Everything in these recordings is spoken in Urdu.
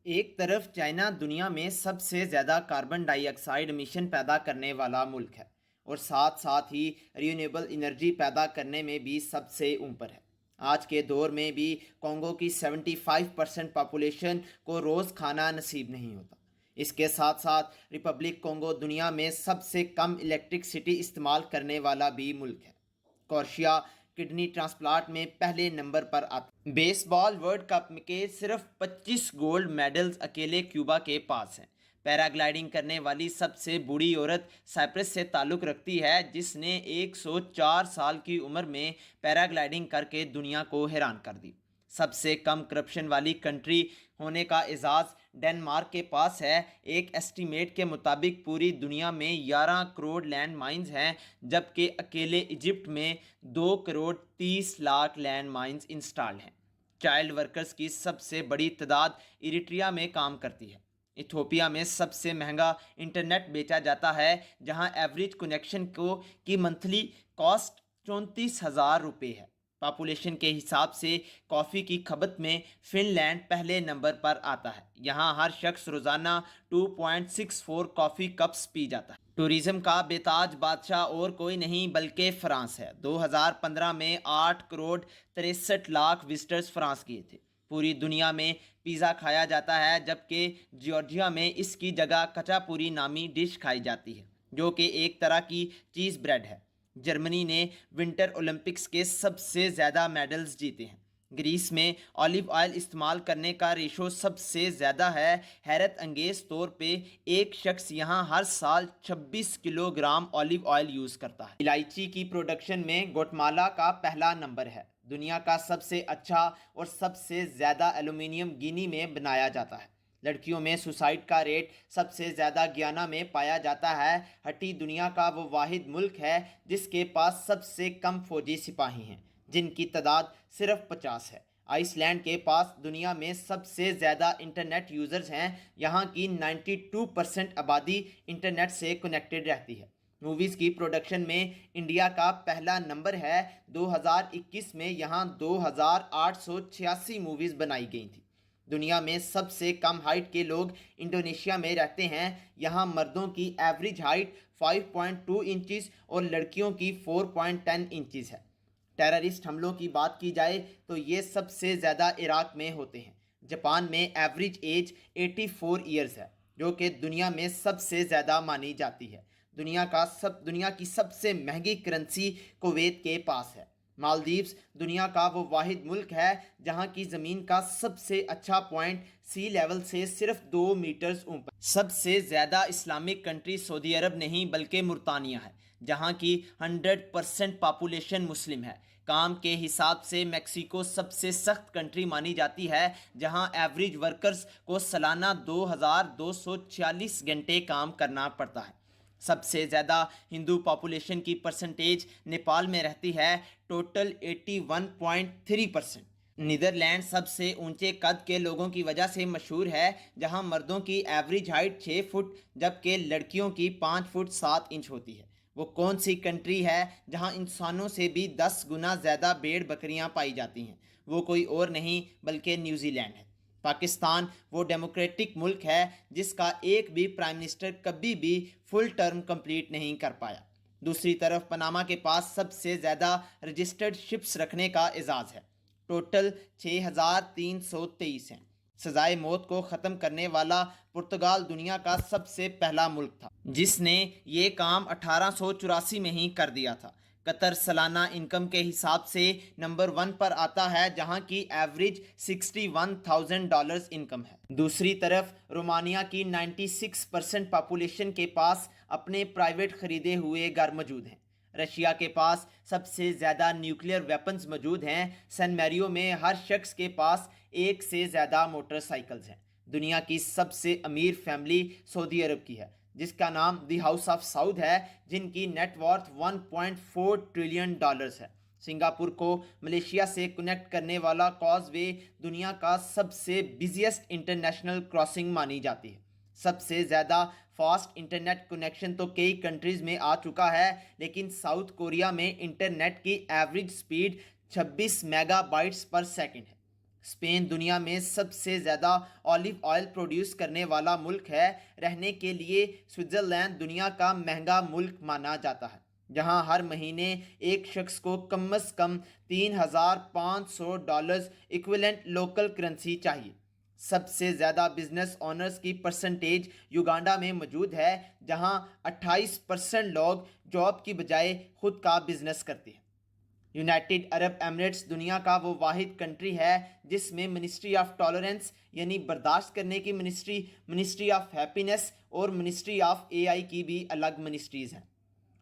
ایک طرف چائنا دنیا میں سب سے زیادہ کاربن ڈائی آکسائڈ امیشن پیدا کرنے والا ملک ہے اور ساتھ ساتھ ہی رینیویبل انرجی پیدا کرنے میں بھی سب سے اوپر ہے۔ آج کے دور میں بھی کانگو کی 75% پاپولیشن کو روز کھانا نصیب نہیں ہوتا۔ اس کے ساتھ ساتھ ریپبلک کانگو دنیا میں سب سے کم الیکٹرکسٹی استعمال کرنے والا بھی ملک ہے۔ کورشیا کڈنی ٹرانسپلانٹ میں پہلے نمبر پر آتا ہے۔ بیس بال ورلڈ کپ کے صرف 25 گولڈ میڈلز اکیلے کیوبا کے پاس ہیں۔ پیراگلائڈنگ کرنے والی سب سے بوڑھی عورت سائپرس سے تعلق رکھتی ہے، جس نے 104 سال کی عمر میں پیراگلائڈنگ کر کے دنیا کو حیران کر دی۔ سب سے کم کرپشن والی کنٹری ہونے کا اعزاز ڈنمارک کے پاس ہے۔ ایک ایسٹیمیٹ کے مطابق پوری دنیا میں 11 کروڑ لینڈ مائنز ہیں، جبکہ اکیلے ایجپٹ میں 2 crore 30 lakh land mines installed ہیں۔ چائلڈ ورکرز کی سب سے بڑی تعداد ایریٹریا میں کام کرتی ہے۔ ایتھوپیا میں سب سے مہنگا انٹرنیٹ بیچا جاتا ہے، جہاں ایوریج کنیکشن کی منتھلی کاسٹ 34,000 روپے ہے۔ پاپولیشن کے حساب سے کافی کی کھپت میں فن لینڈ پہلے نمبر پر آتا ہے۔ یہاں ہر شخص روزانہ 2.64 کافی کپس پی جاتا ہے۔ ٹورزم کا بے تاج بادشاہ اور کوئی نہیں بلکہ فرانس ہے۔ 2015 میں 8 کروڑ 63 لاکھ وزٹرز فرانس کیے تھے۔ پوری دنیا میں پیزا کھایا جاتا ہے، جبکہ جارجیا میں اس کی جگہ کچا پوری نامی ڈش کھائی جاتی ہے، جو کہ ایک طرح کی چیز بریڈ ہے۔ جرمنی نے ونٹر اولمپکس کے سب سے زیادہ میڈلز جیتے ہیں۔ گریس میں آلیو آئل استعمال کرنے کا ریشو سب سے زیادہ ہے۔ حیرت انگیز طور پہ ایک شخص یہاں ہر سال 26 kilo gram olive oil use کرتا ہے۔ الائچی کی پروڈکشن میں گوٹمالا کا پہلا نمبر ہے۔ دنیا کا سب سے اچھا اور سب سے زیادہ ایلومینیم گینی میں بنایا جاتا ہے۔ لڑکیوں میں سوسائڈ کا ریٹ سب سے زیادہ گیانا میں پایا جاتا ہے۔ ہٹی دنیا کا وہ واحد ملک ہے جس کے پاس سب سے کم فوجی سپاہی ہیں، جن کی تعداد صرف 50 ہے۔ آئس لینڈ کے پاس دنیا میں سب سے زیادہ انٹرنیٹ یوزرز ہیں۔ یہاں کی 92% آبادی انٹرنیٹ سے کنیکٹڈ رہتی ہے۔ موویز کی پروڈکشن میں انڈیا کا پہلا نمبر ہے۔ 2021 میں یہاں 2,886 موویز بنائی گئی تھیں۔ دنیا میں سب سے کم ہائٹ کے لوگ انڈونیشیا میں رہتے ہیں۔ یہاں مردوں کی ایوریج ہائٹ 5.2 انچز اور لڑکیوں کی 4.10 انچز ہے۔ ٹیررسٹ حملوں کی بات کی جائے تو یہ سب سے زیادہ عراق میں ہوتے ہیں۔ جاپان میں ایوریج ایج 84 ایئرز ہے، جو کہ دنیا میں سب سے زیادہ مانی جاتی ہے۔ دنیا کی سب سے مہنگی کرنسی کویت کے پاس ہے۔ مالدیوز دنیا کا وہ واحد ملک ہے جہاں کی زمین کا سب سے اچھا پوائنٹ سی لیول سے صرف 2 میٹرز اوپر۔ سب سے زیادہ اسلامک کنٹری سعودی عرب نہیں بلکہ برطانیہ ہے، جہاں کی 100% پاپولیشن مسلم ہے۔ کام کے حساب سے میکسیکو سب سے سخت کنٹری مانی جاتی ہے، جہاں ایوریج ورکرز کو سالانہ 2,246 گھنٹے کام کرنا پڑتا ہے۔ سب سے زیادہ ہندو پاپولیشن کی پرسنٹیج نیپال میں رہتی ہے، ٹوٹل 81.3%۔ نیدرلینڈ سب سے اونچے قد کے لوگوں کی وجہ سے مشہور ہے، جہاں مردوں کی ایوریج ہائٹ 6 فٹ جبکہ لڑکیوں کی 5 فٹ 7 انچ ہوتی ہے۔ وہ کون سی کنٹری ہے جہاں انسانوں سے بھی 10 گنا زیادہ بھیڑ بکریاں پائی جاتی ہیں؟ وہ کوئی اور نہیں بلکہ نیوزی لینڈ ہے۔ پاکستان وہ ڈیموکریٹک ملک ہے جس کا ایک بھی پرائم منسٹر کبھی بھی فل ٹرم کمپلیٹ نہیں کر پایا۔ دوسری طرف پاناما کے پاس سب سے زیادہ رجسٹرڈ شپس رکھنے کا اعزاز ہے، ٹوٹل 6,323 ہیں۔ سزائے موت کو ختم کرنے والا پرتگال دنیا کا سب سے پہلا ملک تھا جس نے یہ کام 1884 میں ہی کر دیا تھا۔ قطر سالانہ انکم کے حساب سے نمبر 1 پر آتا ہے، جہاں کی ایوریج $61,000 انکم ہے۔ دوسری طرف رومانیہ کی 96% پاپولیشن کے پاس اپنے پرائیویٹ خریدے ہوئے گھر موجود ہیں۔ رشیا کے پاس سب سے زیادہ نیوکلیئر ویپنز موجود ہیں۔ سین میریو میں ہر شخص کے پاس ایک سے زیادہ موٹر سائیکلز ہیں۔ دنیا کی سب سے امیر فیملی سعودی عرب کی ہے، جس کا نام دی ہاؤس آف سعود ہے، جن کی نیٹ وارتھ $1.4 ٹریلین ہے۔ سنگاپور کو ملیشیا سے کنیکٹ کرنے والا کاز وے دنیا کا سب سے بزیسٹ انٹرنیشنل کراسنگ مانی جاتی ہے۔ سب سے زیادہ فاسٹ انٹرنیٹ کنیکشن تو کئی کنٹریز میں آ چکا ہے، لیکن ساؤتھ کوریا میں انٹرنیٹ کی average speed 26 mega bites per second ہے۔ اسپین دنیا میں سب سے زیادہ اولیو آئل پروڈیوس کرنے والا ملک ہے۔ رہنے کے لیے سوئٹزرلینڈ دنیا کا مہنگا ملک مانا جاتا ہے، جہاں ہر مہینے ایک شخص کو کم از کم $3,500 ایکویلنٹ لوکل کرنسی چاہیے۔ سب سے زیادہ بزنس اونرز کی پرسنٹیج یوگانڈا میں موجود ہے، جہاں 28% لوگ جاب کی بجائے خود کا بزنس کرتے ہیں۔ یونائٹڈ عرب ایمریٹس دنیا کا وہ واحد کنٹری ہے جس میں منسٹری آف ٹالرنس یعنی برداشت کرنے کی منسٹری آف ہیپینس اور منسٹری آف اے آئی کی بھی الگ منسٹریز ہیں۔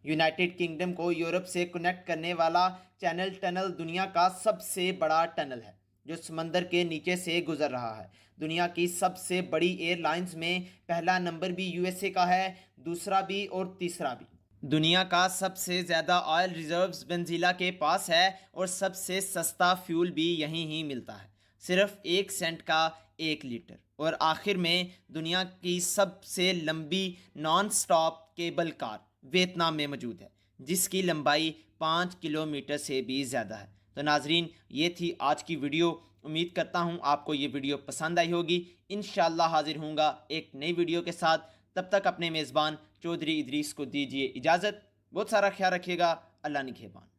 یونائٹڈ کنگڈم کو یورپ سے کنیکٹ کرنے والا چینل ٹنل دنیا کا سب سے بڑا ٹنل ہے جو سمندر کے نیچے سے گزر رہا ہے۔ دنیا کی سب سے بڑی ایئر لائنز میں پہلا نمبر بھی یو ایس اے کا ہے، دوسرا بھی اور تیسرا بھی۔ دنیا کا سب سے زیادہ آئل ریزروز وینزویلا کے پاس ہے اور سب سے سستا فیول بھی یہیں ہی ملتا ہے، صرف 1 سینٹ کا 1 لیٹر۔ اور آخر میں دنیا کی سب سے لمبی naan stop cable car Vietnam میں موجود ہے، جس کی لمبائی 5 کلومیٹر سے بھی زیادہ ہے۔ تو ناظرین، یہ تھی آج کی ویڈیو۔ امید کرتا ہوں آپ کو یہ ویڈیو پسند آئی ہوگی۔ انشاءاللہ حاضر ہوں گا ایک نئی ویڈیو کے ساتھ۔ تب تک اپنے میزبان چودھری ادریس کو دیجیے اجازت۔ بہت سارا خیال رکھیے گا۔ اللہ نگہبان۔